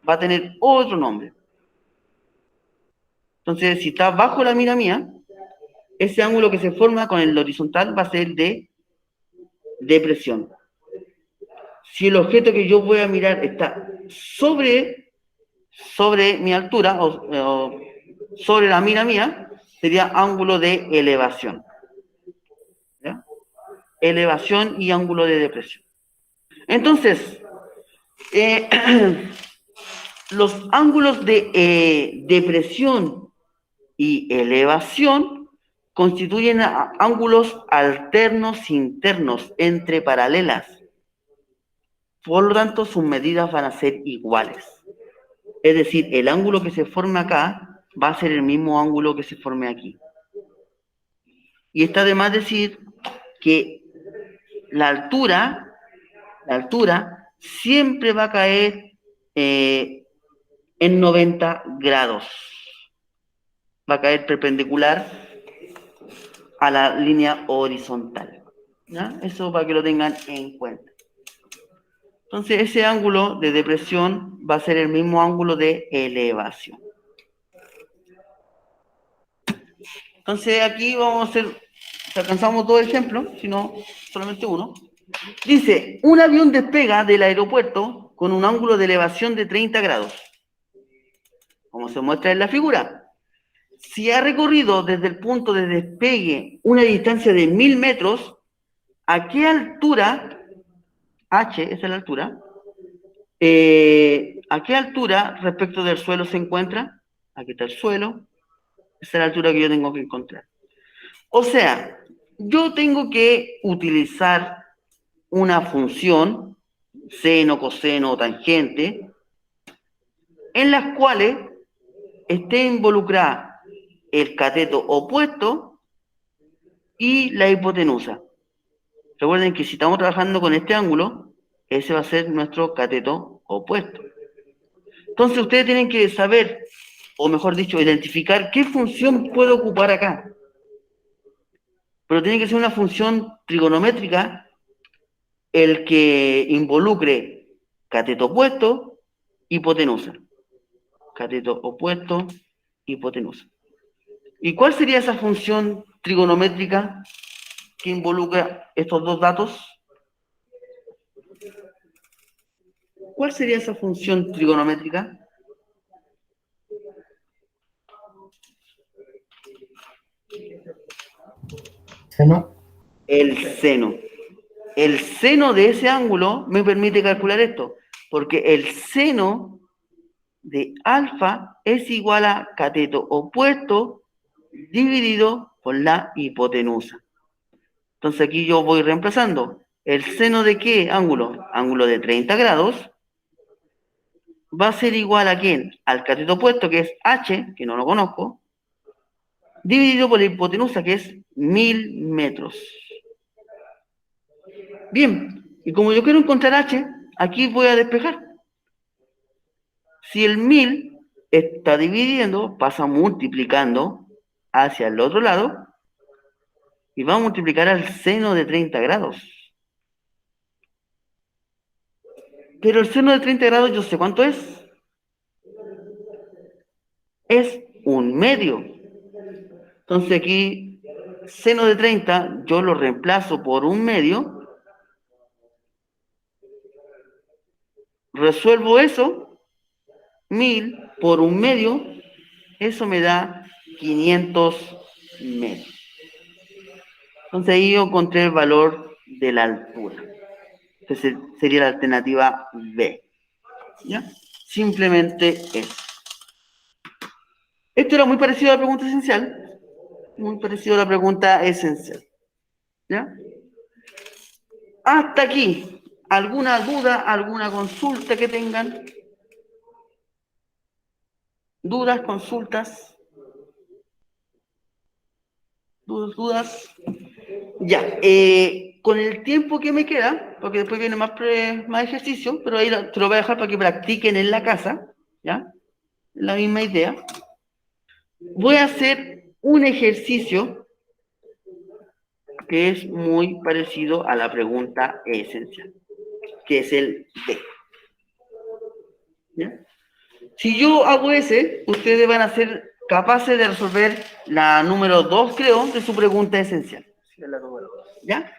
va a tener otro nombre. Entonces, si está bajo la mira mía, ese ángulo que se forma con el horizontal va a ser de depresión. Si el objeto que yo voy a mirar está sobre mi altura o sobre la mira mía, sería ángulo de elevación. ¿Ya? Elevación y ángulo de depresión. Entonces, los ángulos de depresión y elevación constituyen ángulos alternos internos entre paralelas. Por lo tanto, sus medidas van a ser iguales. Es decir, el ángulo que se forme acá va a ser el mismo ángulo que se forme aquí. Y está de más decir que la altura siempre va a caer en 90 grados. Va a caer perpendicular a la línea horizontal. ¿Ya? Eso para que lo tengan en cuenta. Entonces, ese ángulo de depresión va a ser el mismo ángulo de elevación. Entonces, aquí vamos a hacer, si alcanzamos dos ejemplos, si no, solamente uno. Dice, un avión despega del aeropuerto con un ángulo de elevación de 30 grados, como se muestra en la figura. Si ha recorrido desde el punto de despegue una distancia de 1000 metros, ¿a qué altura, h, esa es la altura, a qué altura respecto del suelo se encuentra? Aquí está el suelo, esa es la altura que yo tengo que encontrar. O sea, yo tengo que utilizar una función, seno, coseno o tangente, en las cuales esté involucrada el cateto opuesto y la hipotenusa. Recuerden que si estamos trabajando con este ángulo, ese va a ser nuestro cateto opuesto. Entonces ustedes tienen que saber, o mejor dicho, identificar qué función puedo ocupar acá. Pero tiene que ser una función trigonométrica el que involucre cateto opuesto, hipotenusa. Cateto opuesto, hipotenusa. ¿Y cuál sería esa función trigonométrica que involucra estos dos datos? ¿Cuál sería esa función trigonométrica? Seno. El seno. El seno de ese ángulo me permite calcular esto, porque el seno de alfa es igual a cateto opuesto dividido por la hipotenusa. Entonces aquí yo voy reemplazando. ¿El seno de qué ángulo? Ángulo de 30 grados. Va a ser igual a ¿quién? Al cateto opuesto, que es h, que no lo conozco, dividido por la hipotenusa, que es 1000 metros. Bien, y como yo quiero encontrar h, aquí voy a despejar. Si el 1000 está dividiendo, pasa multiplicando hacia el otro lado y va a multiplicar al seno de 30 grados. Pero el seno de 30 grados yo sé cuánto es. Es un medio. Entonces aquí, seno de 30, yo lo reemplazo por un medio. Resuelvo eso, 1000 por un medio, eso me da 500 metros. Entonces ahí yo encontré el valor de la altura. Entonces sería la alternativa B. ¿Ya? Simplemente eso. Esto era muy parecido a la pregunta esencial. Muy parecido a la pregunta esencial. ¿Ya? Hasta aquí. ¿Alguna duda, alguna consulta que tengan? ¿Dudas, consultas? ¿Dudas? Ya, con el tiempo que me queda, porque después viene más ejercicio, pero ahí te lo voy a dejar para que practiquen en la casa, ¿ya? La misma idea. Voy a hacer un ejercicio que es muy parecido a la pregunta esencial, que es el D. ¿Ya? Si yo hago ese, ustedes van a ser capaces de resolver la número 2, creo, de su pregunta esencial. ¿Ya?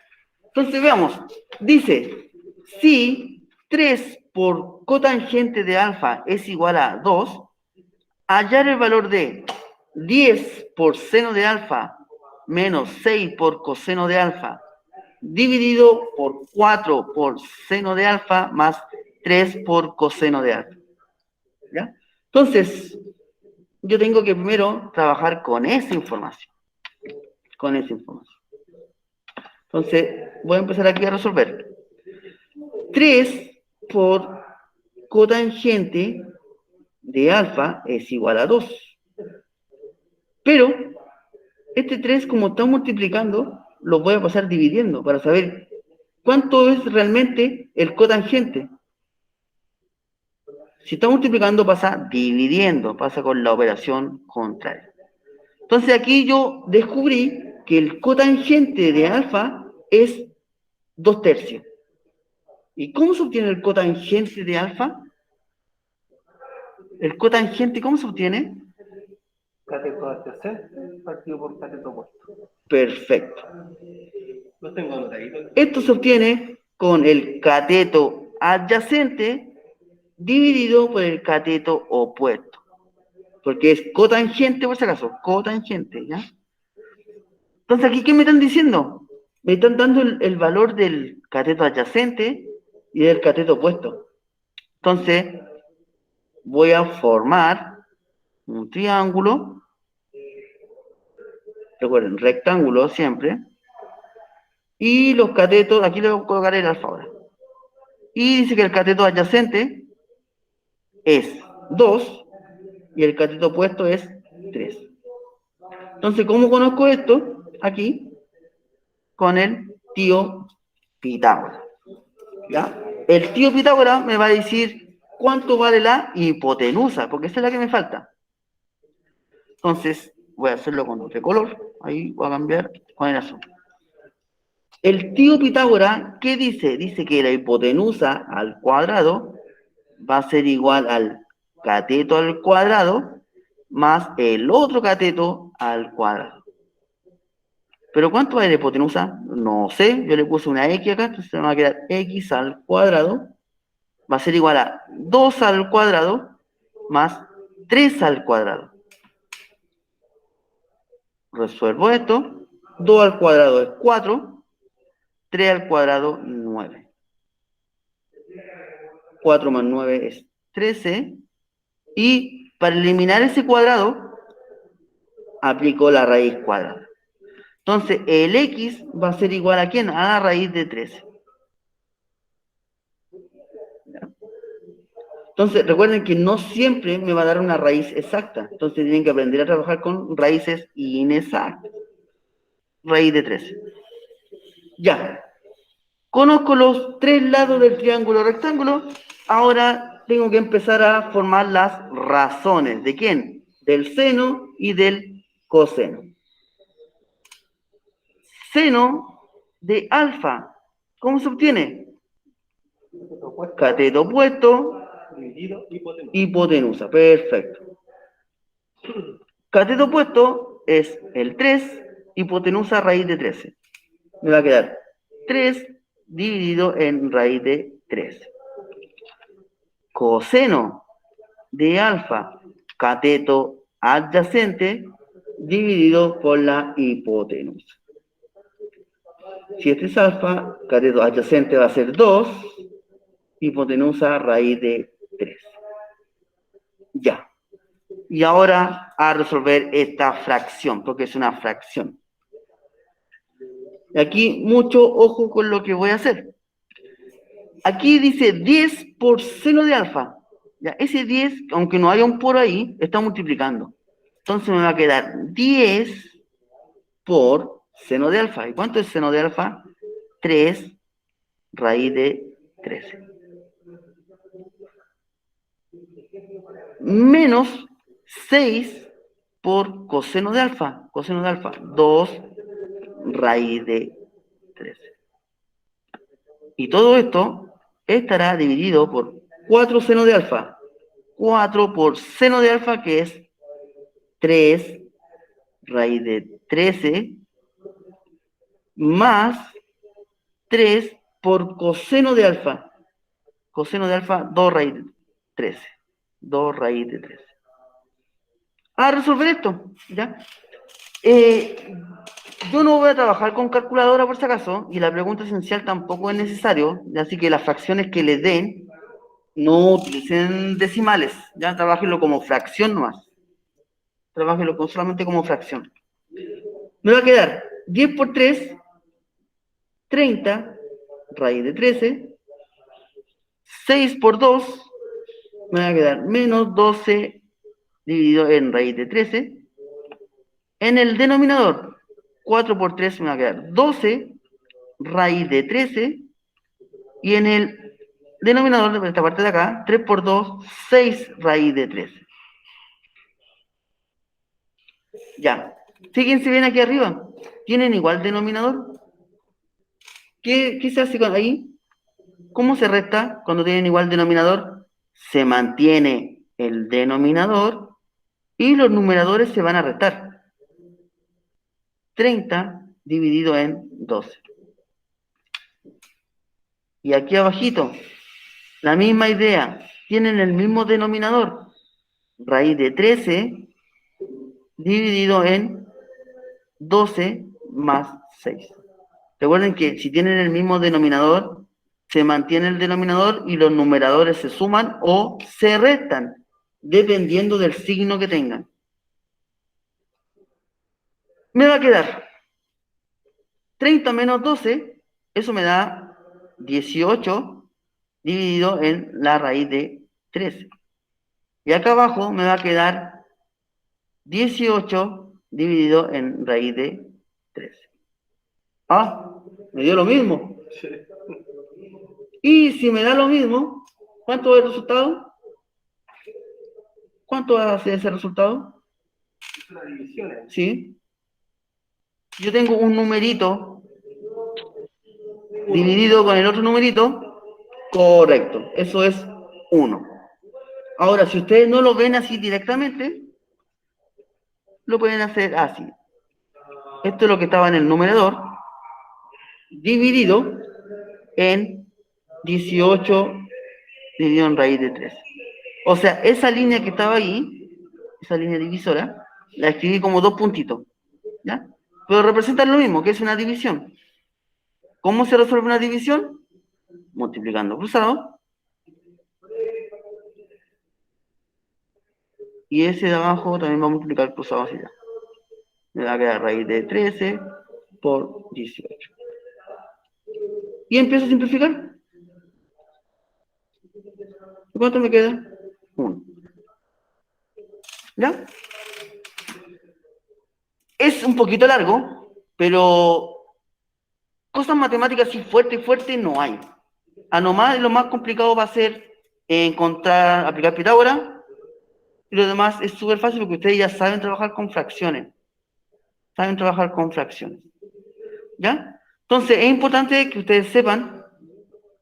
Entonces veamos. Dice, si 3 por cotangente de alfa es igual a 2, hallar el valor de 10 por seno de alfa menos 6 por coseno de alfa dividido por 4 por seno de alfa más 3 por coseno de alfa. ¿Ya? Entonces, yo tengo que primero trabajar con esa información. Con esa información. Entonces, voy a empezar aquí a resolver. 3 por cotangente de alfa es igual a 2. Pero, este 3, como está multiplicando, lo voy a pasar dividiendo para saber cuánto es realmente el cotangente. Si está multiplicando, pasa dividiendo, pasa con la operación contraria. Entonces aquí yo descubrí que el cotangente de alfa es 2/3. ¿Y cómo se obtiene el cotangente de alfa? ¿El cotangente cómo se obtiene? Cateto adyacente partido por cateto opuesto. Perfecto. Lo tengo anotadito. Esto se obtiene con el cateto adyacente dividido por el cateto opuesto. Porque es cotangente, por si acaso, cotangente, ¿ya? Entonces, ¿aquí qué me están diciendo? Me están dando el valor del cateto adyacente y del cateto opuesto. Entonces, voy a formar un triángulo. Recuerden, rectángulo siempre. Y los catetos, aquí le voy a colocar el alfa ahora. Y dice que el cateto adyacente es 2 y el cateto opuesto es 3. Entonces, ¿cómo conozco esto? Aquí, con el tío Pitágoras. ¿Ya? El tío Pitágoras me va a decir cuánto vale la hipotenusa, porque esa es la que me falta. Entonces, voy a hacerlo con otro color. Ahí voy a cambiar con el azul. El tío Pitágoras, ¿qué dice? Dice que la hipotenusa al cuadrado va a ser igual al cateto al cuadrado más el otro cateto al cuadrado. ¿Pero cuánto vale la hipotenusa? No sé, yo le puse una X acá, entonces me va a quedar X al cuadrado, va a ser igual a 2 al cuadrado más 3 al cuadrado. Resuelvo esto, 2 al cuadrado es 4, 3 al cuadrado 9. 4 más 9 es 13, y para eliminar ese cuadrado, aplico la raíz cuadrada. Entonces, el X va a ser igual a ¿quién? A la raíz de 13. Entonces, recuerden que no siempre me va a dar una raíz exacta. Entonces, tienen que aprender a trabajar con raíces inexactas. Raíz de 13. Ya. Conozco los 3 lados del triángulo rectángulo. Ahora tengo que empezar a formar las razones. ¿De quién? Del seno y del coseno. Seno de alfa. ¿Cómo se obtiene? opuesto. cateto opuesto, Dividido hipotenusa. hipotenusa. Perfecto. Cateto opuesto es el 3, hipotenusa raíz de 13. Me va a quedar 3 dividido en raíz de 13. Coseno de alfa, cateto adyacente, dividido por la hipotenusa. Si este es alfa, cateto adyacente va a ser 2, hipotenusa raíz de 3. Ya. Y ahora a resolver esta fracción, porque es una fracción. Y aquí mucho ojo con lo que voy a hacer. Aquí dice 10 por seno de alfa. Ya, ese 10, aunque no haya un por ahí, está multiplicando. Entonces me va a quedar 10 por seno de alfa. ¿Y cuánto es seno de alfa? 3 raíz de 13. Menos 6 por coseno de alfa. Coseno de alfa, 2 raíz de 13. Y todo esto estará dividido por 4 seno de alfa. 4 por seno de alfa, que es 3 raíz de 13, más 3 por coseno de alfa. Coseno de alfa, 2 raíz de 13. 2 raíz de 13. A resolver esto, ¿ya? Yo no voy a trabajar con calculadora por si acaso, y la pregunta esencial tampoco es necesario, así que las fracciones que les den, no utilicen decimales, ya trabájenlo como fracción nomás. Trabájenlo solamente como fracción. Me va a quedar 10 por 3, 30, raíz de 13, 6 por 2, me va a quedar menos 12 dividido en raíz de 13. En el denominador, 4 por 3 me va a quedar 12 raíz de 13. Y en el denominador de esta parte de acá, 3 por 2, 6 raíz de 13. Ya. Fíjense bien aquí arriba. ¿Tienen igual denominador? ¿Qué se hace ahí? ¿Cómo se resta cuando tienen igual denominador? Se mantiene el denominador y los numeradores se van a restar. 30 dividido en 12. Y aquí abajito, la misma idea. Tienen el mismo denominador. Raíz de 13 dividido en 12 más 6. Recuerden que si tienen el mismo denominador, se mantiene el denominador y los numeradores se suman o se restan, dependiendo del signo que tengan. Me va a quedar 30 menos 12, eso me da 18 dividido en la raíz de 13. Y acá abajo me va a quedar 18 dividido en raíz de 13. Ah, me dio lo mismo. Y si me da lo mismo, ¿cuánto es el resultado? ¿Cuánto hace ese resultado? Es una división. ¿Sí? Yo tengo un numerito dividido con el otro numerito. Correcto, eso es 1. Ahora, si ustedes no lo ven así directamente, lo pueden hacer así. Esto es lo que estaba en el numerador, dividido en 18 dividido en raíz de 3. O sea, esa línea que estaba ahí, esa línea divisora, la escribí como 2 puntitos, ¿ya? Pero representan lo mismo, que es una división. ¿Cómo se resuelve una división? Multiplicando cruzado. Y ese de abajo también va a multiplicar cruzado hacia allá. Me va a quedar raíz de 13 por 18. Y empiezo a simplificar. ¿Cuánto me queda? 1. ¿Ya? Es un poquito largo, pero cosas matemáticas así fuerte no hay. A nomás lo más complicado va a ser encontrar, aplicar Pitágoras, y lo demás es súper fácil porque ustedes ya saben trabajar con fracciones. Saben trabajar con fracciones. ¿Ya? Entonces, es importante que ustedes sepan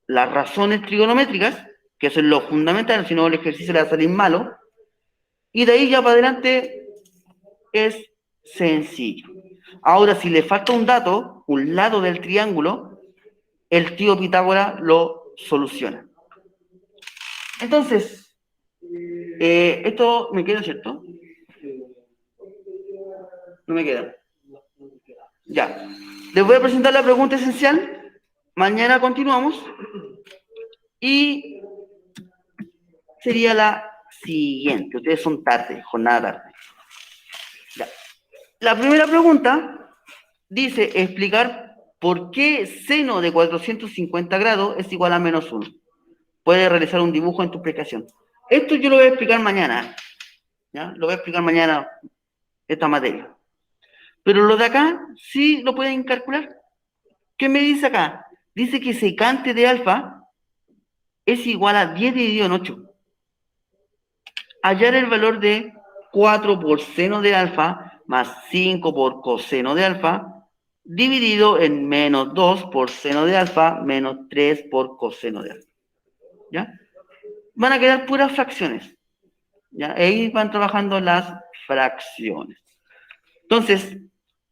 las razones trigonométricas, que eso es lo fundamental, si no el ejercicio le va a salir malo, y de ahí ya para adelante es sencillo. Ahora, si le falta un dato, un lado del triángulo, el tío Pitágoras lo soluciona. Entonces, esto me queda, ¿cierto? No me queda. Ya. Les voy a presentar la pregunta esencial. Mañana continuamos. Y sería la siguiente. Ustedes son tarde, jornada tarde. Ya. La primera pregunta dice explicar por qué seno de 450 grados es igual a menos 1. Puedes realizar un dibujo en tu explicación. Esto yo lo voy a explicar mañana. ¿Ya? Lo voy a explicar mañana esta materia. Pero lo de acá sí lo pueden calcular. ¿Qué me dice acá? Dice que secante de alfa es igual a 10 dividido en 8. Hallar el valor de 4 por seno de alfa más 5 por coseno de alfa dividido en menos 2 por seno de alfa menos 3 por coseno de alfa. ¿Ya? Van a quedar puras fracciones. ¿Ya? Ahí van trabajando las fracciones. Entonces,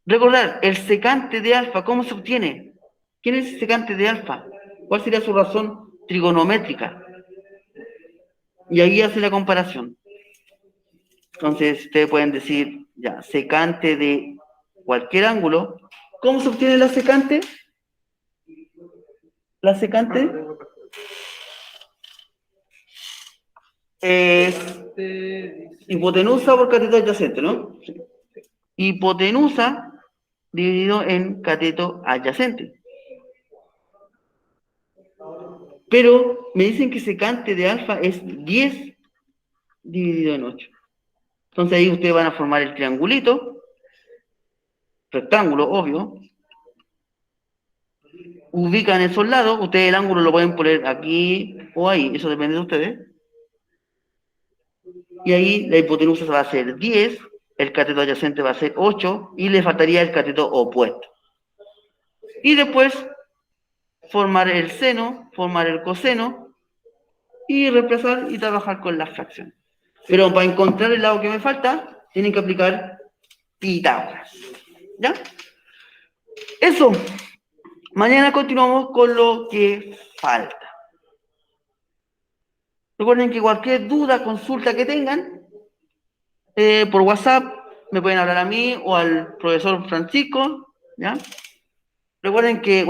recordar, el secante de alfa, ¿cómo se obtiene? ¿Quién es el secante de alfa? ¿Cuál sería su razón trigonométrica? Y ahí hace la comparación. Entonces, ustedes pueden decir, ya, secante de cualquier ángulo. ¿Cómo se obtiene la secante? La secante es hipotenusa por cateto adyacente, ¿no? Hipotenusa dividido en cateto adyacente. Pero me dicen que secante de alfa es 10 dividido en 8. Entonces ahí ustedes van a formar el triangulito, rectángulo, obvio. Ubican esos lados, ustedes el ángulo lo pueden poner aquí o ahí, eso depende de ustedes. Y ahí la hipotenusa va a ser 10, el cateto adyacente va a ser 8 y le faltaría el cateto opuesto. Y después formar el seno, formar el coseno y reemplazar y trabajar con las fracciones. Pero para encontrar el lado que me falta, tienen que aplicar Pitágoras. ¿Ya? Eso. Mañana continuamos con lo que falta. Recuerden que cualquier duda, consulta que tengan, por WhatsApp me pueden hablar a mí o al profesor Francisco. ¿Ya? Recuerden que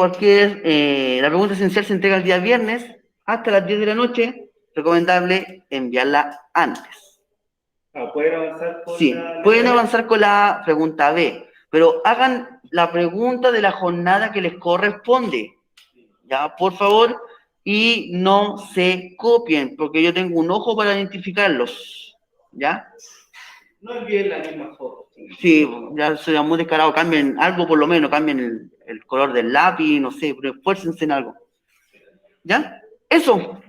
la pregunta esencial se entrega el día viernes hasta las 10 de la noche. Recomendable enviarla antes. ¿Pueden avanzar con Sí, pueden avanzar con la pregunta B, pero hagan la pregunta de la jornada que les corresponde. Ya, por favor, y no se copien, porque yo tengo un ojo para identificarlos. ¿Ya? No envíen la misma foto. Sí, ya soy muy descarado, cambien algo por lo menos, cambien el color del lápiz, no sé, pero esfuércense en algo. ¿Ya? Eso.